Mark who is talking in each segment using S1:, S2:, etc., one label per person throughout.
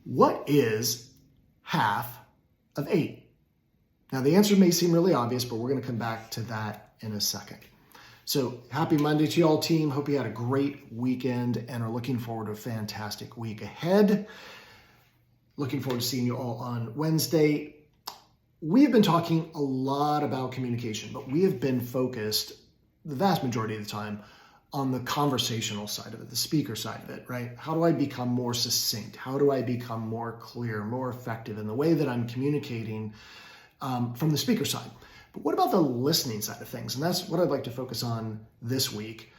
S1: What is half of 8? Now, the answer may seem really obvious, but we're going to come back to that in a second. So happy Monday to you all, team. Hope you had a great weekend and are looking forward to a fantastic week ahead. Looking forward to seeing you all on Wednesday. We have been talking a lot about communication, but we have been focused the vast majority of the time on the conversational side of it, the speaker side of it, right? How do I become more succinct? How do I become more clear, more effective in the way that I'm communicating from the speaker side? But what about the listening side of things? And that's what I'd like to focus on this week,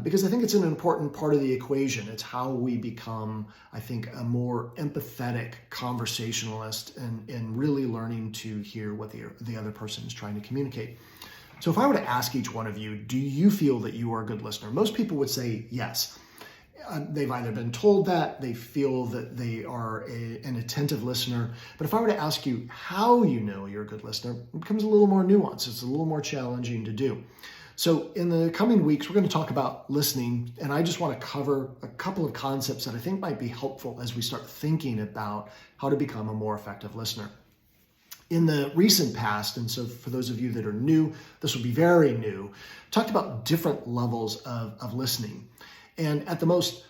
S1: because I think it's an important part of the equation. It's how we become, I think, a more empathetic conversationalist and really learning to hear what the other person is trying to communicate. So if I were to ask each one of you, do you feel that you are a good listener? Most people would say yes. They've either been told that, they feel that they are an attentive listener. But if I were to ask you how you know you're a good listener, it becomes a little more nuanced. It's a little more challenging to do. So in the coming weeks, we're going to talk about listening, and I just want to cover a couple of concepts that I think might be helpful as we start thinking about how to become a more effective listener. In the recent past, and so for those of you that are new, this will be very new, talked about different levels of listening. And at the most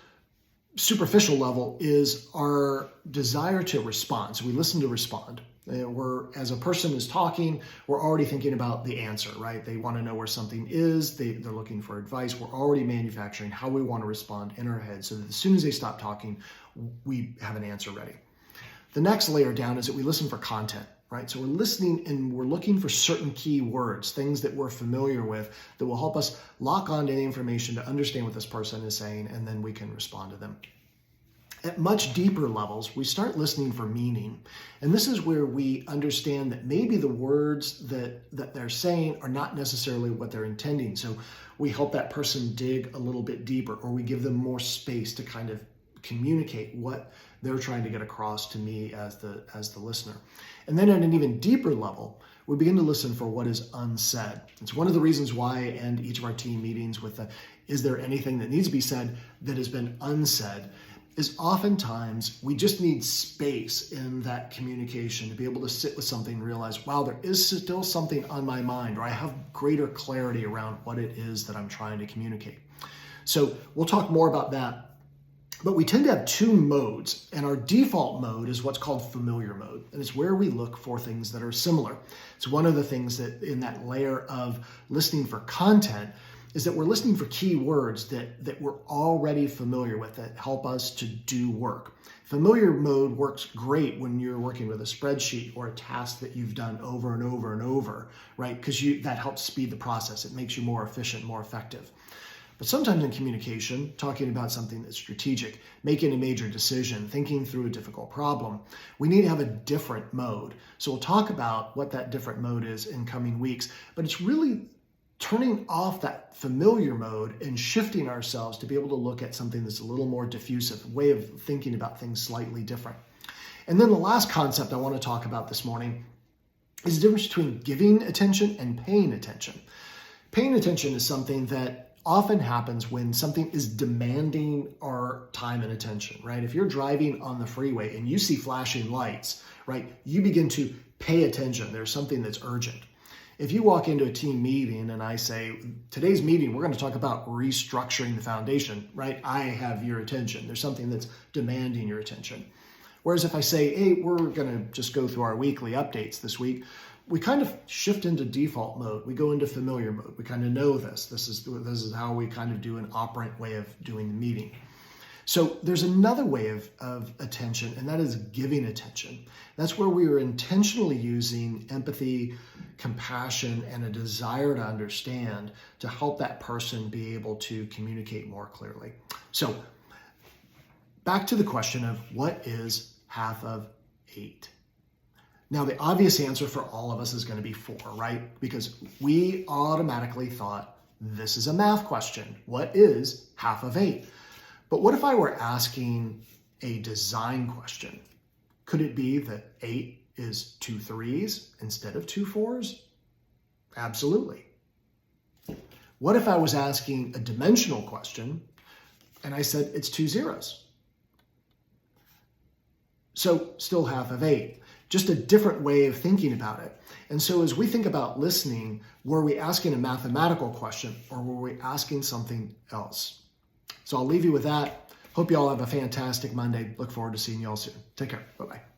S1: superficial level is our desire to respond. So we listen to respond. As a person is talking, we're already thinking about the answer, right? They want to know where something is. They're looking for advice. We're already manufacturing how we want to respond in our head so that as soon as they stop talking, we have an answer ready. The next layer down is that we listen for content. Right? So we're listening and we're looking for certain key words, things that we're familiar with that will help us lock on to any information to understand what this person is saying, and then we can respond to them. At much deeper levels, we start listening for meaning. And this is where we understand that maybe the words that they're saying are not necessarily what they're intending. So we help that person dig a little bit deeper, or we give them more space to kind of communicate what they're trying to get across to me as the listener. And then at an even deeper level, we begin to listen for what is unsaid. It's one of the reasons why I end each of our team meetings with is there anything that needs to be said that has been unsaid, is oftentimes we just need space in that communication to be able to sit with something and realize, wow, there is still something on my mind, or I have greater clarity around what it is that I'm trying to communicate. So we'll talk more about that. But we tend to have two modes, and our default mode is what's called familiar mode, and it's where we look for things that are similar. It's one of the things that in that layer of listening for content is that we're listening for key words that we're already familiar with that help us to do work. Familiar mode works great when you're working with a spreadsheet or a task that you've done over and over and over, right? Because that helps speed the process. It makes you more efficient, more effective. But sometimes in communication, talking about something that's strategic, making a major decision, thinking through a difficult problem, we need to have a different mode. So we'll talk about what that different mode is in coming weeks, but it's really turning off that familiar mode and shifting ourselves to be able to look at something that's a little more diffusive, way of thinking about things slightly different. And then the last concept I want to talk about this morning is the difference between giving attention and paying attention. Paying attention is something that often happens when something is demanding our time and attention, right? If you're driving on the freeway and you see flashing lights, right, you begin to pay attention. There's something that's urgent. If you walk into a team meeting and I say, today's meeting, we're going to talk about restructuring the foundation, right? I have your attention. There's something that's demanding your attention. Whereas if I say, hey, we're going to just go through our weekly updates this week, we kind of shift into default mode. We go into familiar mode. We kind of know this. This is how we kind of do an operant way of doing the meeting. So there's another way of attention, and that is giving attention. That's where we are intentionally using empathy, compassion, and a desire to understand to help that person be able to communicate more clearly. So back to the question of what is half of 8? Now, the obvious answer for all of us is going to be 4, right? Because we automatically thought this is a math question. What is half of 8? But what if I were asking a design question? Could it be that 8 is 2 3s instead of 2 4s? Absolutely. What if I was asking a dimensional question and I said it's 2 zeros? So still half of 8. Just a different way of thinking about it. And so as we think about listening, were we asking a mathematical question or were we asking something else? So I'll leave you with that. Hope you all have a fantastic Monday. Look forward to seeing you all soon. Take care. Bye-bye.